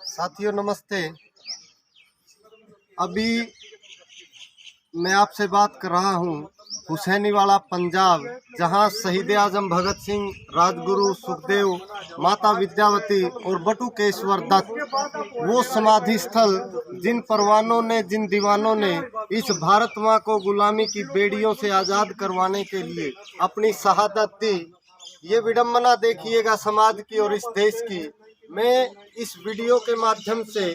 साथियों नमस्ते। अभी मैं आपसे बात कर रहा हूँ हुसैनीवाला पंजाब, जहाँ शहीद आजम भगत सिंह, राजगुरु सुखदेव, माता विद्यावती और बटुकेश्वर दत्त वो समाधि स्थल जिन परवानों ने, जिन दीवानों ने इस भारत माँ को गुलामी की बेड़ियों से आज़ाद करवाने के लिए अपनी शहादत दी। ये विडंबना देखिएगा समाज की और इस देश की। मैं इस वीडियो के माध्यम से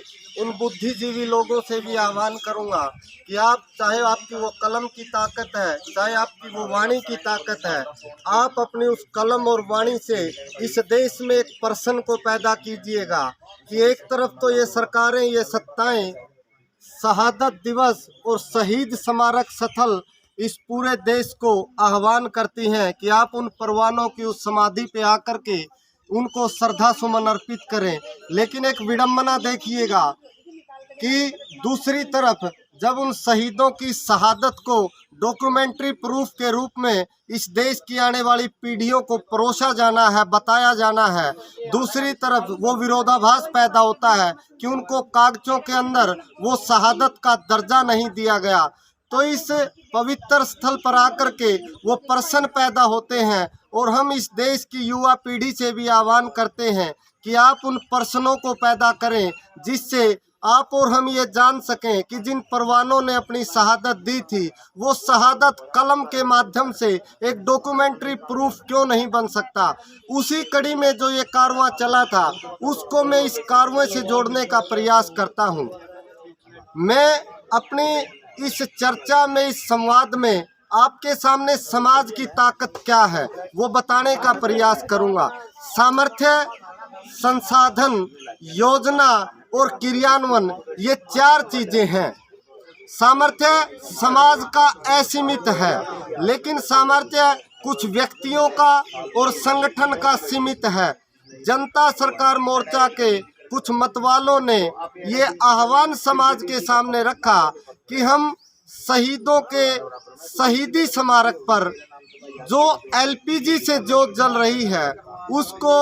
उन बुद्धिजीवी लोगों से भी आह्वान करूंगा कि आप, चाहे आपकी वो कलम की ताकत है, चाहे आपकी वो वाणी की ताकत है, आप अपनी उस कलम और वाणी से इस देश में एक पर्सन को पैदा कीजिएगा कि एक तरफ तो ये सरकारें, ये सत्ताएं शहादत दिवस और शहीद स्मारक स्थल इस पूरे देश को आह्वान करती हैं कि आप उन परवानों की उस समाधि पे आकर के उनको श्रद्धा सुमन अर्पित करें। लेकिन एक विडंबना देखिएगा कि दूसरी तरफ जब उन शहीदों की शहादत को डॉक्यूमेंट्री प्रूफ के रूप में इस देश की आने वाली पीढ़ियों को परोसा जाना है, बताया जाना है, दूसरी तरफ वो विरोधाभास पैदा होता है कि उनको कागजों के अंदर वो शहादत का दर्जा नहीं दिया गया। तो इस पवित्र स्थल पर आकर के वो पर्सन पैदा होते हैं और हम इस देश की युवा पीढ़ी से भी आह्वान करते हैं कि आप उन पर्सनों को पैदा करें जिससे आप और हम ये जान सकें कि जिन परवानों ने अपनी शहादत दी थी वो शहादत कलम के माध्यम से एक डॉक्यूमेंट्री प्रूफ क्यों नहीं बन सकता। उसी कड़ी में जो ये कारवां चला था उसको मैं इस कारवां से जोड़ने का प्रयास करता हूँ। मैं अपनी इस चर्चा में, इस संवाद में आपके सामने समाज की ताकत क्या है वो बताने का प्रयास करूँगा। सामर्थ्य, संसाधन, योजना और क्रियान्वयन, ये चार चीजें हैं। सामर्थ्य समाज का असीमित है, लेकिन सामर्थ्य कुछ व्यक्तियों का और संगठन का सीमित है। जनता सरकार मोर्चा के कुछ मतवालों ने ये आह्वान समाज के सामने रखा कि हम शहीदों के शहीदी स्मारक पर जो एलपीजी से जोत जल रही है उसको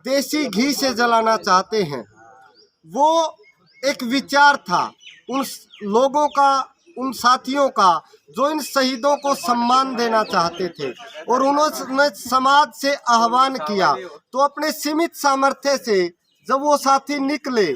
देसी घी से जलाना चाहते हैं। वो एक विचार था उन लोगों का, उन साथियों का जो इन शहीदों को सम्मान देना चाहते थे और उन्होंने समाज से आह्वान किया। तो अपने सीमित सामर्थ्य से जब वो साथी निकले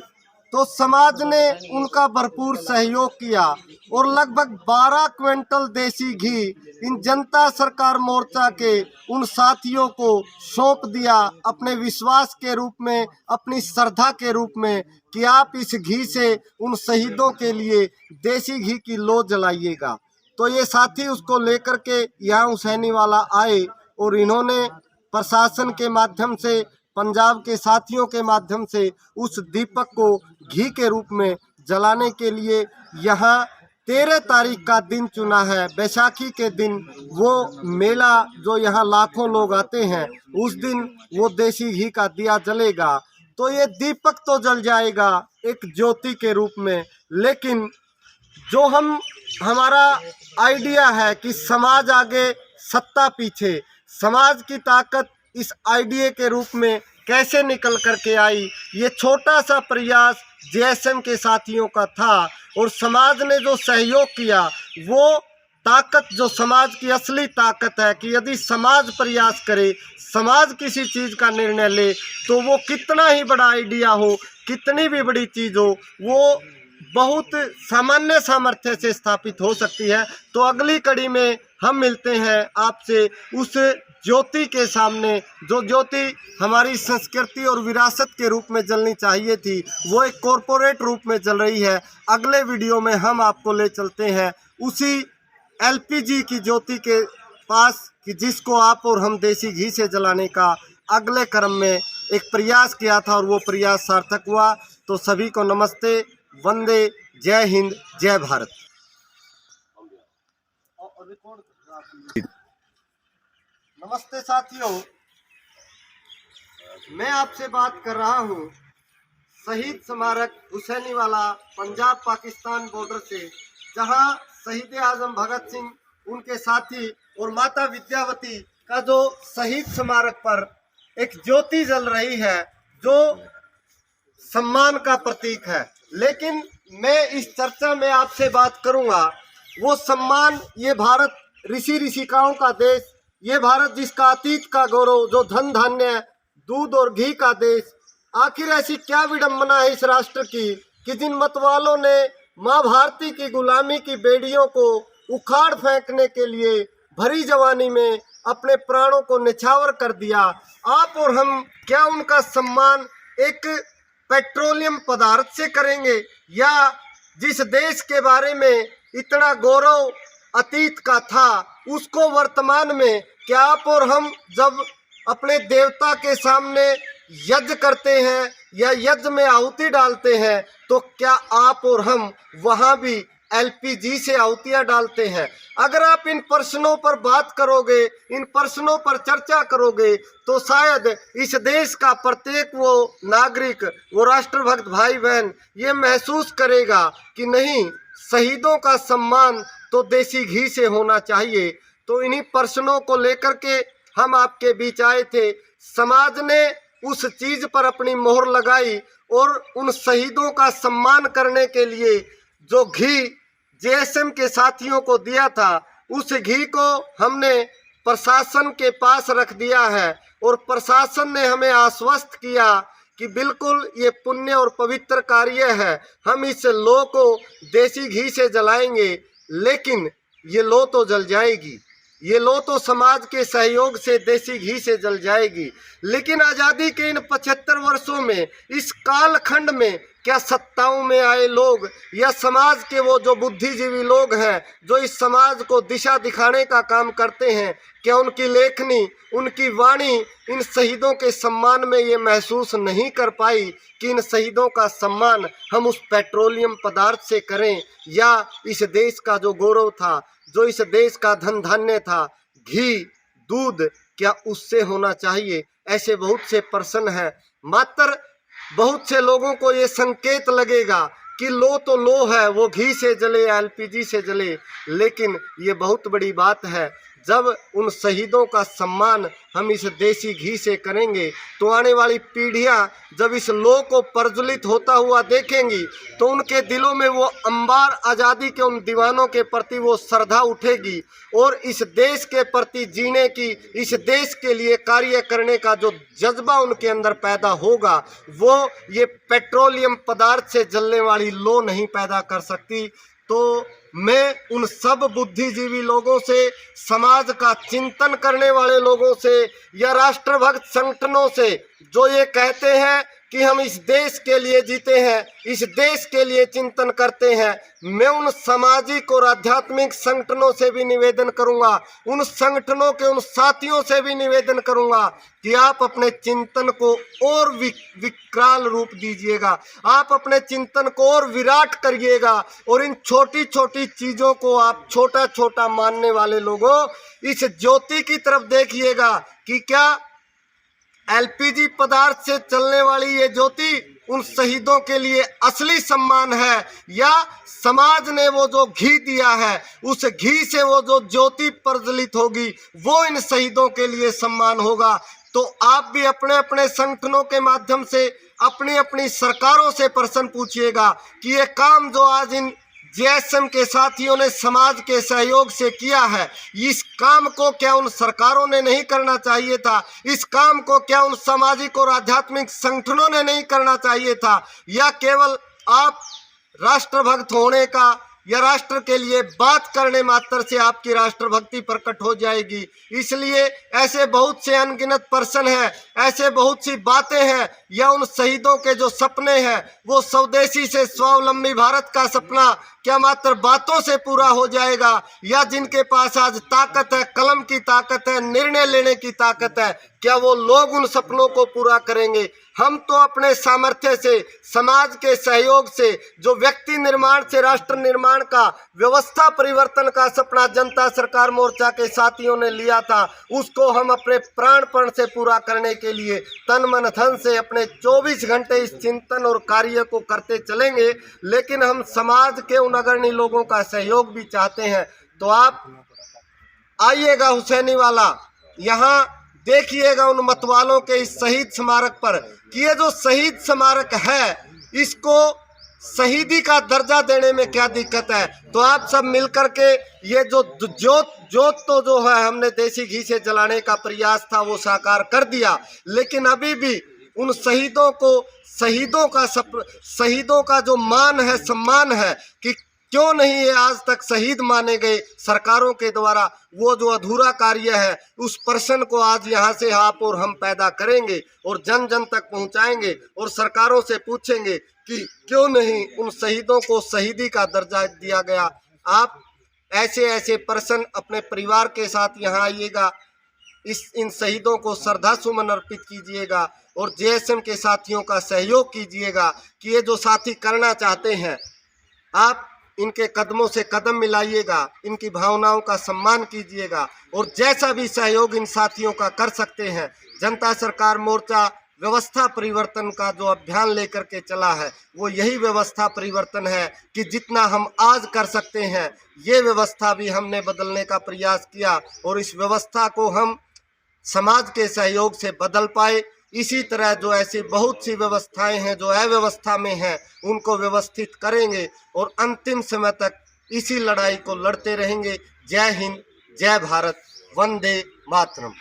तो समाज ने उनका भरपूर सहयोग किया और लगभग 12 क्विंटल देसी घी इन जनता सरकार मोर्चा के उन साथियों को सौंप दिया अपने विश्वास के रूप में, अपनी श्रद्धा के रूप में कि आप इस घी से उन शहीदों के लिए देसी घी की लौ जलाइएगा। तो ये साथी उसको लेकर के यहाँ हुसैनीवाला आए और इन्होंने प्रशासन के माध्यम से, पंजाब के साथियों के माध्यम से उस दीपक को घी के रूप में जलाने के लिए यहाँ 13 तारीख का दिन चुना है। बैसाखी के दिन वो मेला जो यहाँ लाखों लोग आते हैं, उस दिन वो देसी घी का दिया जलेगा। तो ये दीपक तो जल जाएगा एक ज्योति के रूप में, लेकिन जो हमारा आइडिया है कि समाज आगे सत्ता पीछे, समाज की ताकत इस आइडिया के रूप में कैसे निकल करके आई, ये छोटा सा प्रयास जेएसएम के साथियों का था और समाज ने जो सहयोग किया वो ताकत, जो समाज की असली ताकत है कि यदि समाज प्रयास करे, समाज किसी चीज़ का निर्णय ले तो वो कितना ही बड़ा आइडिया हो, कितनी भी बड़ी चीज़ हो, वो बहुत सामान्य सामर्थ्य से स्थापित हो सकती है। तो अगली कड़ी में हम मिलते हैं आपसे उस ज्योति के सामने, जो ज्योति हमारी संस्कृति और विरासत के रूप में जलनी चाहिए थी, वो एक कॉरपोरेट रूप में जल रही है। अगले वीडियो में हम आपको ले चलते हैं उसी एलपीजी की ज्योति के पास कि जिसको आप और हम देसी घी से जलाने का अगले क्रम में एक प्रयास किया था और वो प्रयास सार्थक हुआ। तो सभी को नमस्ते, वंदे, जय हिंद, जय भारत। नमस्ते साथियों, मैं आपसे बात कर रहा हूँ शहीद स्मारक हुसैनीवाला पंजाब पाकिस्तान बॉर्डर से, जहाँ शहीद आजम भगत सिंह, उनके साथी और माता विद्यावती का जो शहीद स्मारक पर एक ज्योति जल रही है जो सम्मान का प्रतीक है। लेकिन मैं इस चर्चा में आपसे बात करूंगा वो सम्मान, ये भारत ऋषि ऋषिकाओं का देश, ये भारत जिसका अतीत का गौरव, जो धन धान्य दूध और घी का देश, आखिर ऐसी क्या विडंबना है इस राष्ट्र की कि जिन मतवालों ने माँ भारती की गुलामी की बेड़ियों को उखाड़ फेंकने के लिए भरी जवानी में अपने प्राणों को निछावर कर दिया। आप और हम क्या उनका सम्मान एक पेट्रोलियम पदार्थ से करेंगे, या जिस देश के बारे में इतना गौरव अतीत का था उसको वर्तमान में क्या आप और हम जब अपने देवता के सामने यज्ञ करते हैं या यज्ञ में आहुति डालते हैं तो क्या आप और हम वहां भी एलपीजी से आहुतियां डालते हैं? अगर आप इन प्रश्नों पर बात करोगे, इन प्रश्नों पर चर्चा करोगे तो शायद इस देश का प्रत्येक वो नागरिक, वो राष्ट्रभक्त भाई बहन ये महसूस करेगा कि नहीं, शहीदों का सम्मान तो देसी घी से होना चाहिए। तो इन्हीं प्रश्नों को लेकर के हम आपके बीच आए थे। समाज ने उस चीज पर अपनी मोहर लगाई और उन शहीदों का सम्मान करने के लिए जो घी जेएसएम के साथियों को दिया था, उस घी को हमने प्रशासन के पास रख दिया है और प्रशासन ने हमें आश्वस्त किया कि बिल्कुल ये पुण्य और पवित्र कार्य है, हम इस लौ को देसी घी से जलाएंगे। लेकिन ये लौ तो जल जाएगी, ये लौ तो समाज के सहयोग से देसी घी से जल जाएगी। लेकिन आज़ादी के इन 75 वर्षों में, इस कालखंड में क्या सत्ताओं में आए लोग या समाज के वो जो बुद्धिजीवी लोग हैं जो इस समाज को दिशा दिखाने का काम करते हैं, क्या उनकी लेखनी, उनकी वाणी इन शहीदों के सम्मान में ये महसूस नहीं कर पाई कि इन शहीदों का सम्मान हम उस पेट्रोलियम पदार्थ से करें, या इस देश का जो गौरव था, जो इस देश का धन धान्य था, घी दूध, क्या उससे होना चाहिए? ऐसे बहुत से प्रश्न हैं। मात्र बहुत से लोगों को ये संकेत लगेगा कि लो तो लो है, वो घी से जले या एलपीजी से जले, लेकिन ये बहुत बड़ी बात है। जब उन शहीदों का सम्मान हम इस देसी घी से करेंगे तो आने वाली पीढ़ियां जब इस लो को प्रज्वलित होता हुआ देखेंगी तो उनके दिलों में वो अंबार आज़ादी के उन दीवानों के प्रति वो श्रद्धा उठेगी और इस देश के प्रति जीने की, इस देश के लिए कार्य करने का जो जज्बा उनके अंदर पैदा होगा वो ये पेट्रोलियम पदार्थ से जलने वाली लो नहीं पैदा कर सकती। तो मैं उन सब बुद्धिजीवी लोगों से, समाज का चिंतन करने वाले लोगों से या राष्ट्रभक्त संगठनों से जो ये कहते हैं कि हम इस देश के लिए जीते हैं, इस देश के लिए चिंतन करते हैं, मैं उन सामाजिक और आध्यात्मिक संगठनों से भी निवेदन करूंगा, उन संगठनों के उन साथियों से भी निवेदन करूंगा कि आप अपने चिंतन को और विकराल रूप दीजिएगा, आप अपने चिंतन को और विराट करिएगा और इन छोटी छोटी चीज़ों को आप छोटा छोटा मानने वाले लोगों इस ज्योति की तरफ देखिएगा कि क्या एलपीजी पदार्थ से चलने वाली ये ज्योति उन शहीदों के लिए असली सम्मान है, या समाज ने वो जो घी दिया है उस घी से वो जो ज्योति प्रज्वलित होगी वो इन शहीदों के लिए सम्मान होगा। तो आप भी अपने अपने संगठनों के माध्यम से अपनी अपनी सरकारों से प्रश्न पूछिएगा कि ये काम जो आज इन जेएसएम के साथियों ने समाज के सहयोग से किया है, इस काम को क्या उन सरकारों ने नहीं करना चाहिए था? इस काम को क्या उन सामाजिक और आध्यात्मिक संगठनों ने नहीं करना चाहिए था? या केवल आप राष्ट्रभक्त होने का या राष्ट्र के लिए बात करने मात्र से आपकी राष्ट्रभक्ति प्रकट हो जाएगी? इसलिए ऐसे बहुत से अनगिनत प्रश्न हैं, ऐसे बहुत सी बातें हैं, या उन शहीदों के जो सपने हैं वो स्वदेशी से स्वावलंबी भारत का सपना क्या मात्र बातों से पूरा हो जाएगा? या जिनके पास आज ताकत है, कलम की ताकत है, निर्णय लेने की ताकत है, क्या वो लोग उन सपनों को पूरा करेंगे? हम तो अपने सामर्थ्य से, समाज के सहयोग से, जो व्यक्ति निर्माण से राष्ट्र निर्माण का, व्यवस्था परिवर्तन का सपना जनता सरकार मोर्चा के साथियों ने लिया था, उसको हम अपने प्राणपण से पूरा करने के लिए तन मन धन से अपने 24 घंटे इस चिंतन और कार्य को करते चलेंगे। लेकिन हम समाज के उन अग्रणी लोगों का सहयोग भी चाहते हैं। तो आप आइएगा हुसैनी वाला, यहाँ देखिएगा उन मतवालों के इस शहीद स्मारक पर कि ये जो शहीद स्मारक है इसको शहीदी का दर्जा देने में क्या दिक्कत है। तो आप सब मिलकर के ये जो जोत तो जो है हमने देसी घी से जलाने का प्रयास था वो साकार कर दिया, लेकिन अभी भी उन शहीदों को शहीदों का जो मान है, सम्मान है कि क्यों नहीं ये आज तक शहीद माने गए सरकारों के द्वारा, वो जो अधूरा कार्य है उस प्रश्न को आज यहाँ से आप और हम पैदा करेंगे और जन जन तक पहुँचाएंगे और सरकारों से पूछेंगे कि क्यों नहीं उन शहीदों को शहीदी का दर्जा दिया गया। आप ऐसे ऐसे प्रश्न अपने परिवार के साथ यहाँ आइएगा, इन शहीदों को श्रद्धा सुमन अर्पित कीजिएगा और जेएसएम के साथियों का सहयोग कीजिएगा कि ये जो साथी करना चाहते हैं आप इनके कदमों से कदम मिलाइएगा, इनकी भावनाओं का सम्मान कीजिएगा और जैसा भी सहयोग इन साथियों का कर सकते हैं। जनता सरकार मोर्चा व्यवस्था परिवर्तन का जो अभियान लेकर के चला है वो यही व्यवस्था परिवर्तन है कि जितना हम आज कर सकते हैं ये व्यवस्था भी हमने बदलने का प्रयास किया और इस व्यवस्था को हम समाज के सहयोग से बदल पाए। इसी तरह जो ऐसी बहुत सी व्यवस्थाएं हैं जो अव्यवस्था में हैं उनको व्यवस्थित करेंगे और अंतिम समय तक इसी लड़ाई को लड़ते रहेंगे। जय हिंद, जय भारत, वंदे मातरम।